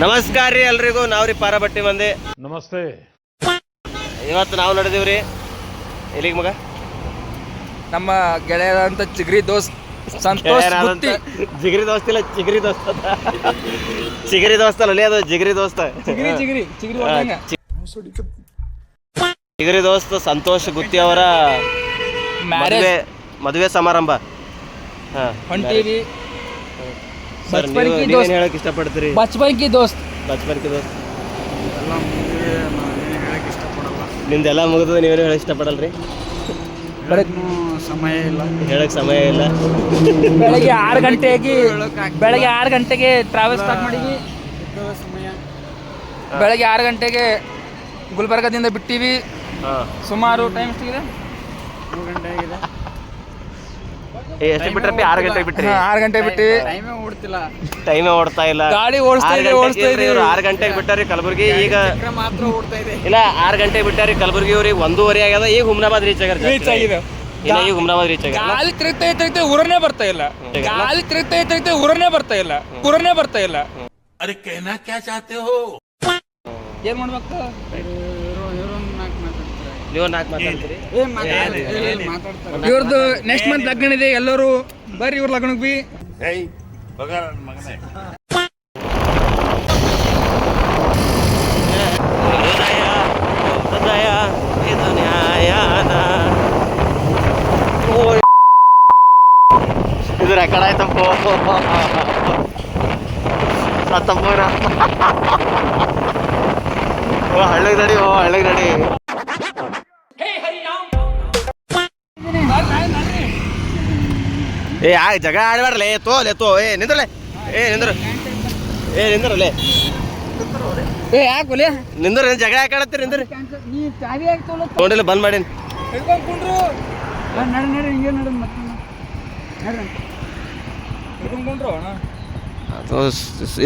ನಮಸ್ಕಾರ ರೀ ಎಲ್ರಿಗೂ. ನಾವ್ರಿ ಪಾರಬಟ್ಟಿ ಮಂದಿ. ನಮಸ್ತೆ. ಇವತ್ತು ನಾವು ನಡೆದಿವ್ರಿ ಎಲ್ಲಿಗೆ ಮಗ? ನಮ್ಮ ಗೆಳೆಯರಂತ ಚಿಗ್ರಿ ದೋಸ್ತ್ ಸಂತೋಷ್ ಗುತ್ತಿ. ಜಿಗ್ರಿ ದೋಸ್ತ್ ಇಲ್ಲ, ಚಿಗ್ರಿ ದೋಸ್ತ. ಚಿಗ್ರಿ ದೋಸ್ತ ಅಲ್ಲ ಅದು, ಜಿಗ್ರಿ ದೋಸ್ತ. ಚಿಗ್ರಿ ದೋಸ್ತ ಸಂತೋಷ್ ಗುತ್ತಿ ಅವರ ಮದುವೆ ಸಮಾರಂಭ ಹೊಂಟೀವಿ. ಹೇಳಕ್ ಇಷ್ಟಪಡ್ತೀರಿ? ಬಚ್ಪನ್ ಕಿ ದೋಸ್ತ್. ನಿಮ್ದೆಲ್ಲ ಮುಗಿದ, ನೀವೇನು ಹೇಳಕ್ ಇಷ್ಟಪಡಲ್ರಿ? ಸಮಯ ಇಲ್ಲ, ಹೇಳಕ್ ಸಮಯ ಇಲ್ಲ. ಬೆಳಗ್ಗೆ 6 ಗಂಟೆಗೆ ಟ್ರಾವೆಲ್ ಸ್ಟಾರ್ಟ್ ಮಾಡಿವಿ. ಬೆಳಗ್ಗೆ 6 ಗಂಟೆಗೆ ಗುಲ್ಬರ್ಗದಿಂದ ಬಿಟ್ಟಿವಿ. ಸುಮಾರು ಟೈಮ್ ಎಷ್ಟಿದೆ? 3 ಗಂಟೆ ಆಗಿದೆ. ಎಷ್ಟು ಬಿಟ್ರಪ್ಪಿ? 6 ಗಂಟೆಗೆ ಬಿಟ್ರಿ? 6 ಗಂಟೆಗೆ ಬಿಟ್ಟಿವಿ. ಟೈಮೇ ಓಡ್ತಾ ಇಲ್ಲ. ಗಾಡಿ ಓಡಿಸ್ತಾ ಇದೆ. 6 ಗಂಟೆಗೆ ಬಿಟ್ಟಾರಿ ಕಲಬುರ್ಗಿ. ಈಗ ಮಾತ್ರ ಓಡ್ತಾ ಇದೆ. ಇಲ್ಲ, 6 ಗಂಟೆಗೆ ಬಿಟ್ಟಾರಿ ಕಲಬುರ್ಗಿ. ಅವ್ರಿಗೆ 1:30 ಆಗ್ಯದ. ಈಗ ಹುಮ್ನಾಬಾದ್ ರೀಚ್ ಆಗಿದೆ. ಈಗ ಹುಮ್ನಾಬಾದ್ ರೀಚ್ ಆಗಿದೆ. ಗಾಳಿ ತಿರುಗ್ತಾ ಊರನ್ನೇ ಬರ್ತಾ ಇಲ್ಲ. ಗಾಳಿ ತಿರುಗ್ತಾ ಊರನ್ನೇ ಬರ್ತಾ ಇಲ್ಲ. ಅರೆ ಕೇನಾ ಕ್ಯಾ ಚಾಹತೆ ಹೋ? ಏನ್ ಮಾಡ್ಬೇಕು? ನೀವು 4 ಮಾತಾಡ್ತೀರಿ? ಇವ್ರದ್ದು ನೆಕ್ಸ್ಟ್ ಮಂತ್ ಲಗ್ನ ಇದೆ. ಎಲ್ಲರೂ ಬರ್ರಿ ಇವ್ರ ಲಗ್ನಕ್ಕೆ ಬಿ. ಮಗನೇ ಇದು ನ್ಯಾಯನ. ಇದು ರೆಕಾರ್ಡ್ ಆಯ್ತಪ್ಪ. ಸತ್ತಪ್ಪರ ಹಳ್ಳಗ್ ನಡಿ. ಜಗ ಆಡ್ಬಾರ್ಲೆ. ತೋ ನಿಂದ್ರಲೆ. ನಿಂದ್ರಲೆ. ಯಾಕೆ ನಿಂದ್ರ ಜಗಳ ಯಾಕಾಡತ್ತೀರಿ? ನಿಂದ್ರಿ. ನೋಡಿಲ್ಲ, ಬಂದ್ ಮಾಡೀನಿ.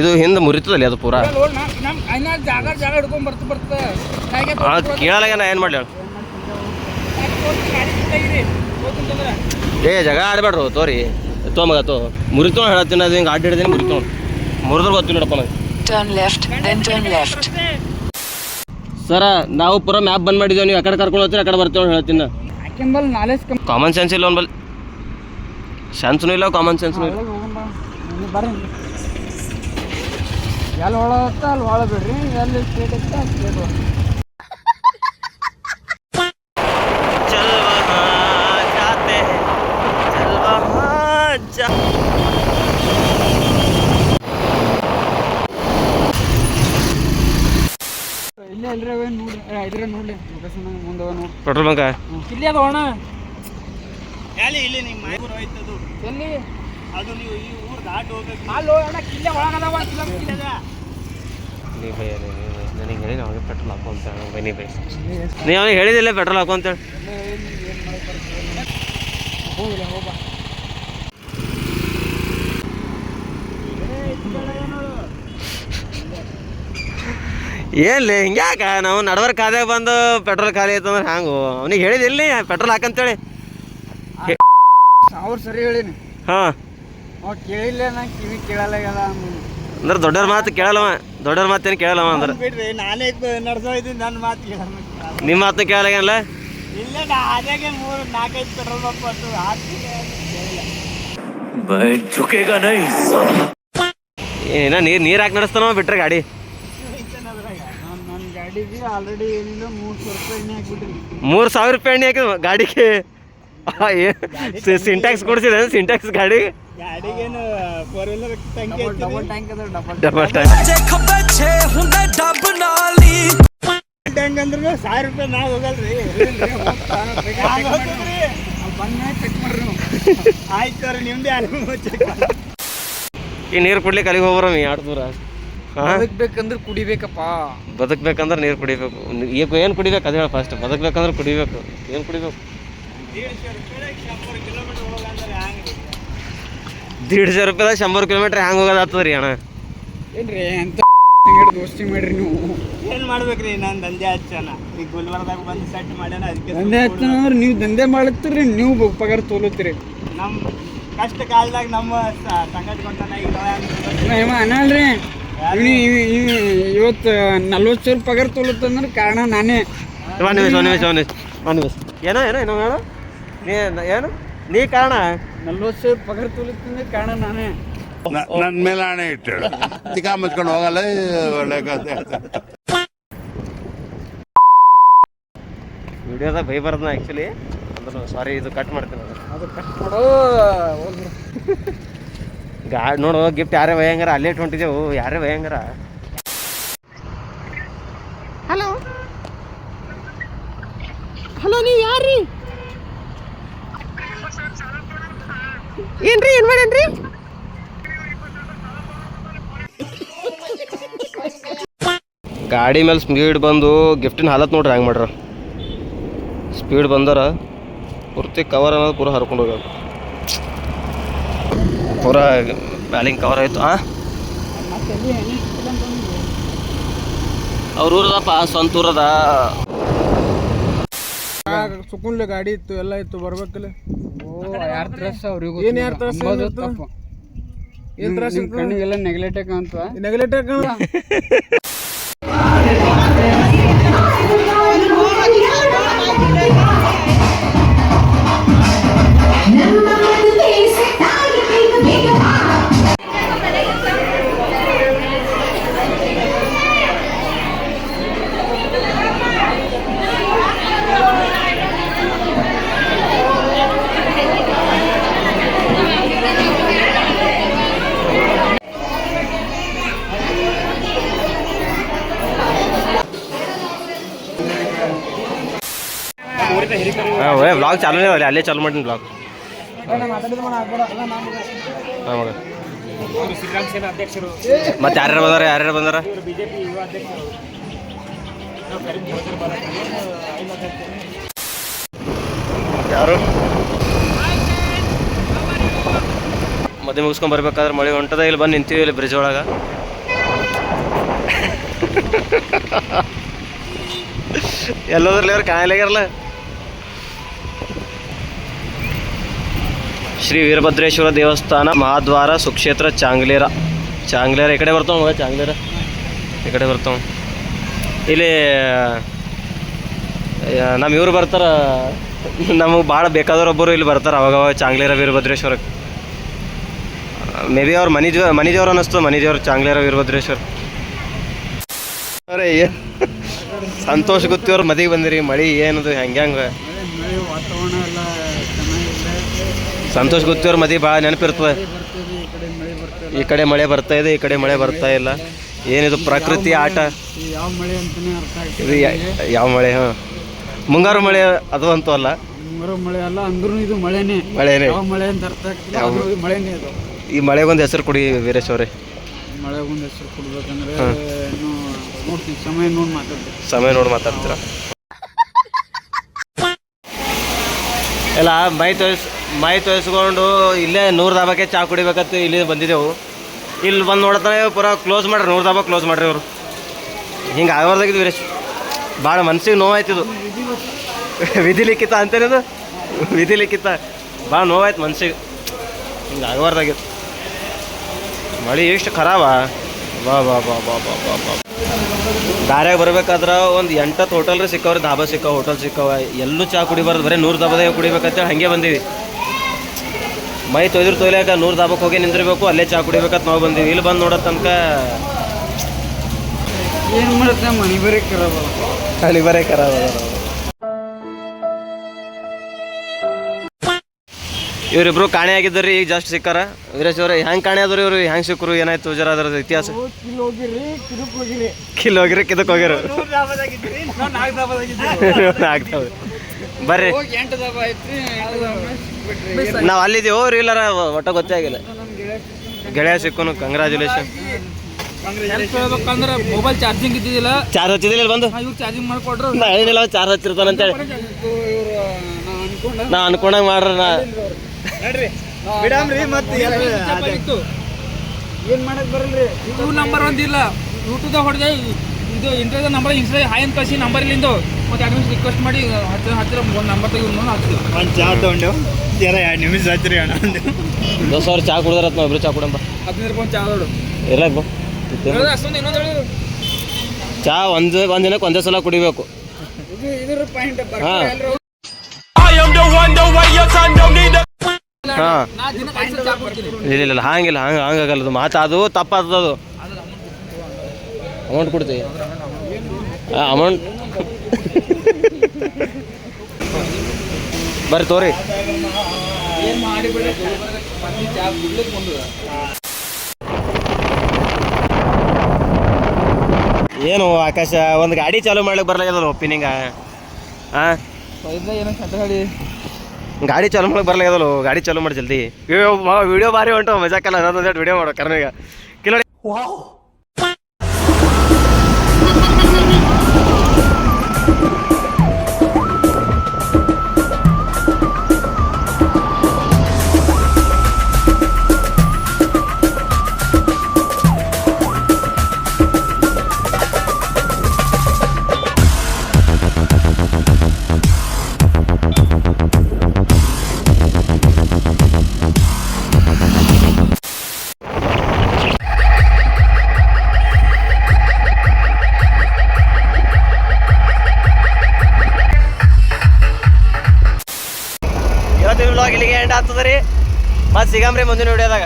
ಇದು ಹಿಂದೆ ಮುರಿತದಲ್ಲಿ ಅದು ಪೂರಾ. ಕೇಳಲಾಗ ನಾ ಏನ್ ಮಾಡ್ಲಿ? ಜಗ ಆಡ್ಬೇಡ್ರು. ತೋರಿ ಮಗ ಮುರಿತೋ ಹೇಳತ್ತೀನಿ. ಅದು ಹಿಂಗೆ ಆಡ್ ಹಿಡಿದೀನಿ, ಮುರಿದ್ರೆ ಗೊತ್ತಿ ನೋಡಪ್ಪ ನಂಗೆ. ಸರ, ನಾವು ಪೂರಾ ಮ್ಯಾಪ್ ಬಂದ್ ಮಾಡಿದ್ದೇವೆ. ನೀವು ಆ ಕಡೆ ಕರ್ಕೊಂಡು ಹೋಗ್ತೀರಿ, ಆ ಕಡೆ ಬರ್ತೀವಿ ಹೇಳ್ತೀನಿ. ಕಾಮನ್ ಸೆನ್ಸ್ ಇಲ್ಲ ಒಂದು ಬಲ್. ಸೆನ್ಸ್ನೂ ಇಲ್ಲ, ಕಾಮನ್ ಸೆನ್ಸ್ನೂ ಇಲ್ಲ. ಎಲ್ಲಿ ಹೊಳತ್ತ ಅಲ್ಲಿ ಹೊಳ ಬಿಡ್ರಿ. ಎಲ್ಲಿ ಸ್ಟೇಟ್ ಇತ್ತ ಸ್ಟೇಟ್. ಇಲ್ಲೇ ಎಲ್ರಿ ನೋಡ್ರಿ. ನೋಡ್ಲಿ ಮುಂದೆ ನೋಡಿ ಪೆಟ್ರೋಲ್ ಬಂಕ ಇಲ್ಲಿ ಅದು ಅಣ್ಣ. ಎಲ್ಲಿ ಅದು ನೀವು ಈ ಊರು ದಾಟ್ ಹೋಗ್ಬೇಕು. ಅಲ್ಲೋ ಅಣ್ಣ, ಕಿಲ್ಲೆ ಒಳಗದವ. ನನಗೆ ಹೇಳಿ ಅವಾಗ ಪೆಟ್ರೋಲ್ ಹಾಕು ಅಂತ ಬನ್ನಿ ಬೈ. ನೀವು ಅವನಿಗೆ ಹೇಳಿದಿಲ್ಲ ಪೆಟ್ರೋಲ್ ಹಾಕು ಅಂತೇಳಿ. ಏನ್ಲಿ ಹಿಂಗ್ಯಾಕ? ನಾವು ನಡ್ವರ್ ಖಾದ್ಯಾಗ ಬಂದು ಪೆಟ್ರೋಲ್ ಖಾಲಿ ಐತಂದ್ರೆ ಹ್ಯಾಂಗು? ಅವನಿಗೆ ಹೇಳಿದಿಲ್ಲ ಪೆಟ್ರೋಲ್ ಹಾಕಂತೇಳಿ. ಅವ್ರು ಸರಿ ಹೇಳಿನಿ. ಹಾಂ, ಕೇಳಿಲ್ಲ. ನಾ ಕಿವಿ ಕೇಳಲ್ಲ ಅಂದ್ರೆ ದೊಡ್ಡವ್ರ ಮಾತು ಕೇಳಲ್ಲವ. ದೊಡ್ಡವ್ರ ಮಾತೇನು ಕೇಳಲ್ಲವ ಅಂದ್ರೆ. ಬಿಡ್ರಿ, ನಾನೇ ನಡ್ಸೋ ಇದ್ದೀನಿ. ನನ್ನ ಮಾತು ನಿಮ್ಮ ಮಾತನ್ನ ಕೇಳಲ್ಲ. ಇಲ್ಲ, ಅದಾಗೆ 3-4-5 ಪೆಟ್ರೋಲ್ ಬಂಕ್ ಬಂತು. ಏನ ನೀರು ಹಾಕಿ ನಡೆಸ್ತಾನವ ಬಿಟ್ರೆ ಗಾಡಿ. ನನ್ನ ಗಾಡಿಗೆ ಆಲ್ರೆಡಿ ಏನಿಲ್ಲ 3,000 ರೂಪಾಯಿ ಎಣ್ಣೆ ಹಾಕ್ಬಿಟ್ರಿ. 3,000 ರೂಪಾಯಿ ಎಣ್ಣೆ ಹಾಕಿದ್ವ ಗಾಡಿಗೆ? ಸಿಂಟ್ಯಾಕ್ಸ್ ಕೊಡ್ಸಿದೆ. ಸಿಂಟ್ಯಾಕ್ಸ್ ಗಾಡಿ ಗಾಡಿಗೇನು 4 ವೀಲರ್ ಟ್ಯಾಂಕ್ ಡಬಲ್ ಟ್ಯಾಂಕ್ ಅದ. ಡಬಲ್ ಟ್ಯಾಂಕ್ ಅಂದ್ರೆ 1,000 ರೂಪಾಯಿ ನಾವು ಹೋಗಲ್ರಿ. ಬಂದ ಚೆಕ್ ಮಾಡ್ರಿ. ಆಯ್ತು ರೀ, ನಿಮ್ದೇ ಈ ನೀರು ಕುಡ್ಲಿಕ್ಕೆ ಅಲ್ಲಿಗೆ ಹೋಗ್ಬರ 2 ದೂರ. ಬದುಕ್ಬೇಕಂದ್ರೆ ಕುಡಿಬೇಕಪ್ಪ. ಬದುಕ್ಬೇಕಂದ್ರೆ ನೀರು ಕುಡಿಬೇಕು. ಈಗ ಏನು ಕುಡಿಬೇಕು ಅದು ಹೇಳ ಫಸ್ಟ್. ಬದುಕ್ಬೇಕಂದ್ರೆ ಕುಡಿಬೇಕು. ಏನು ಕುಡಿಬೇಕು? 150 ರೂಪಾಯಿದಾಗ 100 ಕಿಲೋಮೀಟ್ರ್ ಹ್ಯಾಂಗೆ ಹೋಗೋದಾಗ್ತದೆ ರೀ ಅಣ್ಣ? ಏನ್ರಿ ಅಂತ ದೋಸ್ತಿ ಮಾಡ್ರಿ ನೀವು? ಏನು ಮಾಡ್ಬೇಕ್ರಿ? ನಾನು ದಂಧೆ ಹಚ್ಚನ. ಈಗ ಗುಲ್ಬರ್ದಾಗ ಬಂದು ಸೆಟ್ ಮಾಡ್ಯಾನ. ಅದಕ್ಕೆ ದಂಧೆ ಹಚ್ಚನ ಅಂದ್ರೆ ನೀವು ದಂಧೆ ಮಾಡ್ತೀರಿ, ನೀವು ಪಗಾರ ತೋಲತ್ತೀರಿ. ನಮ್ಮ ಕಷ್ಟ ಕಾಲದಾಗ ನಮ್ಮ ಸಂಗತಿ ಕೊಂತಾನ. ಈಗ ಅನ್ನಲ್ರಿ ಇವತ್ತು 40 ಸಾವಿರ ಪಗಾರ ತೊಲತ್ತಂದ್ರೆ ಕಾರಣ ನಾನೇ. ಏನೋ ಏನೋ ಏನೋ ಹೇಳು ಏನು ನೀ ಕಾರಣ 40 ಸಾವಿರ ಪಗಾರ ತೊಲತ್ತಂದ್ರೆ ಕಾರಣ ನಾನೇ. ನನ್ನ ಮೇಲೆ ಹಣೆ ಇಟ್ಟೇಳು ಚಿಕ್ಕ ಮುಚ್ಕೊಂಡು ಹೋಗಲ್ಲ ಒಳ್ಳೆ ಕಥೆ. ವಿಡಿಯೋದಾಗ ಬೈ ಬರೋದು ಆ್ಯಕ್ಚುಲಿ ಅಂದ್ರೆ ಸಾರಿ ಇದು ಕಟ್ ಮಾಡ್ತೀನಿ ಅದು ಕಟ್ ಮಾಡೋ ಗಾಡಿ ನೋಡು ಗಿಫ್ಟ್ ಯಾರೇ ಭಯಂಕರ ಅಲ್ಲೇ ಹೊಂಟಿದ್ದೆವು ಯಾರೇ ಭಯಂಕರ. ಹಲೋ ಹಲೋ ನೀವು ಯಾರ್ರಿ ಏನ್ರಿ ಏನು ಮಾಡೇನ್ರಿ ಗಾಡಿ ಮೇಲೆ ಸ್ಪೀಡ್ ಬಂದು ಗಿಫ್ಟಿನ ಹಾಲತ್ ನೋಡ್ರಿ ಹಂಗೆ ಮಾಡ್ರ ಸ್ಪೀಡ್ ಬಂದಾರ ಪೂರ್ತಿ ಕವರ್ ಅನ್ನೋದು ಪೂರ ಹರ್ಕೊಂಡು ಹೋಗ್ಯಾವ ಪೂರ ಬ್ಯಾಲಿಂಗ್ ಕವರ್ ಆಯಿತು. ಅವ್ರ ಊರದಪ್ಪ ಸ್ವಂತ ಊರದ ಸುಕುನ್ಲೆ ಗಾಡಿ ಇತ್ತು ಎಲ್ಲ ಇತ್ತು ಬರ್ಬೇಕಲ್ಲ. ಯಾರು ತ್ರಾಸ ಅವ್ರಿಗೂ ಏನು ಯಾರು ತ್ರಾಸ ಏನು ತ್ರಾಸ ಕಣ್ಣಿಗೆಲ್ಲ ನೆಗ್ಲೆಟೇ ಕಾಣ್ತ ನೆಗ್ಲೆಟೇ ಕಾಣ. ಬ್ಲಾಗ್ ಚಾಲು ಅಲ್ಲೇ ಚಾಲು ಮಾಡೀನಿ ಬ್ಲಾಗ್. ಮತ್ತೆ ಯಾರ್ಯಾರು ಬಂದಾರ ಯಾರ್ಯಾರು ಬಂದಾರ ಯಾರು ಮದುವೆ ಮುಗಿಸ್ಕೊಂಡ್ ಬರ್ಬೇಕಾದ್ರೆ ಮಳೆ ಹೊಂಟದ ಇಲ್ಲಿ ಬಂದು ನಿಂತೀವಿ ಇಲ್ಲಿ ಬ್ರಿಡ್ಜ್ ಒಳಗೆ. ಎಲ್ಲೋದ್ರಲ್ಲಿ ಅವ್ರು ಕಾಣಲಾಗ್ಯಾರಲ್ಲ. ಶ್ರೀ ವೀರಭದ್ರೇಶ್ವರ ದೇವಸ್ಥಾನ ಮಹಾದ್ವಾರ ಸುಕ್ಷೇತ್ರ ಚಾಂಗ್ಲೇರ ಈ ಕಡೆ ಬರ್ತಾವ ಮಗ ಚಾಂಗ್ಲೇರ ಈ ಕಡೆ ಬರ್ತಾವ. ಇಲ್ಲಿ ನಮ್ಮ ಇವ್ರು ಬರ್ತಾರ ನಮಗೆ ಭಾಳ ಬೇಕಾದವ್ರೊಬ್ಬರು ಇಲ್ಲಿ ಬರ್ತಾರೆ ಅವಾಗವಾಗ ಚಾಂಗ್ಲೇರ ವೀರಭದ್ರೇಶ್ವರಕ್ಕೆ. ಮೇ ಬಿ ಅವ್ರು ಮನಿ ದೇವ್ರು ಅನ್ನಿಸ್ತು ಮನಿ ದೇವ್ರು ಚಾಂಗ್ಲೇರ ವೀರಭದ್ರೇಶ್ವರ. ಅರೆ ಸಂತೋಷ್ ಗೊತ್ತಿವ್ರು ಮದಿಗೆ ಬಂದಿರಿ ಮಳೆ ಏನದು ಹೆಂಗೆ ವಾತಾವರಣ ಎಲ್ಲ ಸಂತೋಷ್ ಗೊತ್ತಿವ್ರು ಮದಿ ಭಾಳ ನೆನಪಿರ್ತದೆ. ಈ ಕಡೆ ಮಳೆ ಬರ್ತಾ ಇದೆ ಈ ಕಡೆ ಮಳೆ ಬರ್ತಾ ಇಲ್ಲ. ಏನಿದು ಪ್ರಕೃತಿ ಆಟ. ಯಾವ ಮಳೆ ಅಂತಾನೆ ಅರ್ಥ ಇದು ಯಾವ ಮಳೆ? ಹಾಂ ಮುಂಗಾರು ಮಳೆ ಅದು ಅಂತೂ ಅಲ್ಲ ಮುಂಗಾರು ಮಳೆ ಅಲ್ಲ ಅಂದ್ರೂ ಇದು ಮಳೆನೇ ಯಾವ ಮಳೆ ಅಂತ ಅರ್ಥ ಆಗ್ತಿಲ್ಲ. ಮಳೆನೇ ಅದು. ಈ ಮಳೆಗೊಂದು ಹೆಸರು ಕೊಡಿ ವೀರೇಶ್ ಅವರೇ. ಮಳೆಗೊಂದು ಹೆಸರು ಕೊಡ್ಬೇಕಂದ್ರೆ ಇನ್ನು ನೋಡ್ತೀನಿ ಸಮಯ ನೋಡಿ ಮಾತಾಡ್ತೀರಾ. ಎಲ್ಲ ಮೈ ತೋರಿಸ್ಕೊಂಡು ಇಲ್ಲೇ 100 ದಾಬಾಕ್ಕೆ ಚಹಾ ಕುಡಿಬೇಕಂತ ಇಲ್ಲಿ ಬಂದಿದ್ದೆವು. ಇಲ್ಲಿ ಬಂದು ನೋಡ್ತಾನೆ ಪೂರ ಕ್ಲೋಸ್ ಮಾಡ್ರಿ 100 ದಾಬಾ ಕ್ಲೋಸ್ ಮಾಡ್ರಿ ಅವರು. ಹಿಂಗೆ ಆಗಬಾರ್ದಾಗಿದ್ದು ವೀರೇಶ್ ಭಾಳ ಮನ್ಸಿಗೆ ನೋವಾಯ್ತಿದು. ವಿಧಿ ಲಿಖಿತ ಅಂತೇನಿದು ವಿಧಿ ಲಿಖಿತ ಭಾಳ ನೋವಾಯ್ತು ಮನ್ಸಿಗೆ. ಹಿಂಗೆ ಆಗಬಾರ್ದಾಗಿತ್ತು. ಮಳೆ ಎಷ್ಟು ಖರಾಬ ಬಾ ಬಾ ಬಾ ಬಾ ಬಾ ಬಾ ಬಾ. ದಾರ್ಯಾಗ ಬರ್ಬೇಕಾದ್ರೆ ಒಂದು 8 ಹೋಟೆಲ್ ರೀ ಸಿಕ್ಕವ್ರಿ ಧಾಬಾ ಸಿಕ್ಕವ ಹೋಟೆಲ್ ಸಿಕ್ಕವ. ಎಲ್ಲೂ ಚಹಾ ಕುಡಿಬಾರ್ದು ಬರೀ 100 ದಾಬಾದಾಗ ಕುಡಿಬೇಕಂತೇಳಿ ಹಾಗೆ ಬಂದೀವಿ. ಮೈ ತೊಯ್ಲಾಕ 100 ದಾಬಕ್ಕೆ ಹೋಗಿ ನಿಂದಿರ್ಬೇಕು ಅಲ್ಲೇ ಚಹಾ ಕುಡಿಬೇಕಂತ ನಾವು ಬಂದೀವಿ. ಇಲ್ಲಿ ಬಂದು ನೋಡೋ ತನಕ ಏನು ಮಾಡುತ್ತೆ ಮನೆ ಬರೀ ಖರಾಬ. ಇವರಿಬ್ರು ಕಾಣೆ ಆಗಿದ್ದರಿ ಈಗ ಜಸ್ಟ್ ಸಿಕ್ಕಾರ. ವೀರೇಶ್ ಅವ್ರೆ ಹೆಂಗೆ ಕಾಣೆ ಆದ್ರಿ ಇವ್ರು ಹೆಂಗೆ ಸಿಕ್ಕರು ಏನಾಯ್ತು ಜರ ಅದ್ರದ್ದು ಇತಿಹಾಸ? ಕಿಲ್ ಹೋಗಿರಿ ಕಿದಕ್ಕೆ ಹೋಗಿರು ಆಗ್ತಾವೆ ಬರ್ರಿ. ನಾವು ಅಲ್ಲಿದ್ದೀವಿ ಅವ್ರು ಇಲ್ಲಾರ ಒಟ್ಟ ಗೊತ್ತೇ ಆಗಿಲ್ಲ. ಗೆಳೆಯ ಸಿಕ್ಕನು ಕಂಗ್ರ್ಯಾಚುಲೇಷನ್. ಹೇಳ್ಬೇಕಂದ್ರೆ ಮೊಬೈಲ್ ಚಾರ್ಜಿಂಗ್ ಇದ್ದಿದ್ದಿಲ್ಲ. ಚಾರ್ಜ್ ಹಚ್ಚಿದಿಲ್ಲ ಇಲ್ಲಿ ಬಂದು ಇವ್ರು ಚಾರ್ಜಿಂಗ್ ಮಾಡ್ಕೊಡ್ರು. ನಾ ಏನಿಲ್ಲ ಚಾರ್ಜ್ ಹಚ್ಚಿರ್ತಾನಂತೇಳಿ ನಾ ಅನ್ಕೊಂಡಂಗೆ ಮಾಡ್ರಿ. ಏನ್ ಮಾಡಕ್ ಬರಲ್ರಿ. ಇವು ನಂಬರ್ ಒಂದಿಲ್ಲ ಯೂಟ್ಯೂಬ್ದಾಗ ಹೊಡೆದೆ ಇದು ಇಂಟರ್ವ್ಯೂ ನಂಬರ್ ಇನ್ಸ್ಟಾ ಹಾಯ್ ಅಂತ ಕಳಿಸಿ ನಂಬರ್ ಇಲ್ಲಿಂದು ಮತ್ತೆ 2 ನಿಮಿಷ ರಿಕ್ವೆಸ್ಟ್ ಮಾಡಿ ಹತ್ತಿರ ಒಂದು ನಂಬರ್ ತೆಗೆದು ಹಚ್ಚಿದ್ವಿ. ಒಂದು ಚಹಾ ತೊಗೊಂಡು ಜರ 2 ನಿಮಿಷ ಹಚ್ಚಿರಿ ಅಣ್ಣ ಅಂದು. ದೋಸ್ತ ಅವ್ರು ಚಹಾ ಕುಡ್ದಾರ ನಾವು ಇಬ್ರು ಚಹಾ ಕುಡಂಬ 15 ರೂಪಾಯಿ ಚಹಾ ನೋಡು ಇರ್ಲಾಕ ಅಷ್ಟೊಂದು ಇನ್ನೊಂದು ಹೇಳು. ಚಾ ಒಂದು ದಿನಕ್ಕೆ ಒಂದೇ ಸಲ ಕುಡಿಬೇಕು. ಇದ್ರ ಪಾಯಿಂಟ್ ಹಾಂ ಹಾಂ ನಾ ದಿನಕ್ಕೆ 5 ಸಲ ಚಾ ಕುಡ್ತೀನಿ. ಇಲ್ಲ ಹಂಗಾಗಲ್ಲ ಅದು ಮಾತು, ಅದು ತಪ್ಪಾಗ್ತದೆ. ಅದು ಅಮೌಂಟ್ ಕೊಡ್ತೀವಿ, ಅಮೌಂಟ್ ಬರ್ರಿ ತೋರಿ. ಏನ್ ಮಾಡಿಬಿಡ್ರಿ ಮಂದಿ ಚಾ ಕುಡ್ಲಿಕ್ಕೆ ಬಂದದ. ಏನು ಆಕಾಶ, ಒಂದು ಗಾಡಿ ಚಾಲೂ ಮಾಡ್ಲಿಕ್ಕೆ ಬರ್ಲಾಗ್ಯದಲ್ಲ ಒಪ್ಪಿನಿಂಗ. ಹಾಂ ಏನೋ ಕತೆ ಹೇಳಿ ಗಾಡಿ ಚಾಲೂ ಮಾಡಕ್ಕೆ ಬರ್ಲಾಗ್ಯದಲ್ಲ, ಗಾಡಿ ಚಾಲೂ ಮಾಡಿ ಜಲ್ದಿ. ವಿಡಿಯೋ ಭಾರಿ ಹೊಂಟು, ಮಜಾಕಲ್ಲ. ಅದೊಂದು ವಿಡಿಯೋ ಮಾಡೋ ಕರ್ನಾಗ ಕಿಲೋ. ಇವತ್ತಿನ ವ್ಲಾಗ್ ಇಲ್ಲಿಗೆ ಎಂಡ್ ಆಗ್ತದೆ ರೀ. ಮತ್ತೆ ಸಿಗಮ್ರಿ ಮುಂದಿನ ವಿಡಿಯೋದಾಗ.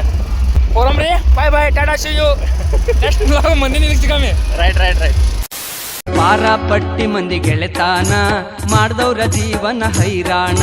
ಹೋರಮ್ರಿ, bye bye, tata see you. Next blog ಮಂದಿನ ಸಿಗಮ್ಮಿ. ರೈಟ್ ಪಾರ ಪಟ್ಟಿ ಮಂದಿ ಗೆಳೆತಾನ ಮಾಡ್ದವ್ರ ಜೀವನ ಹೈರಾಣ.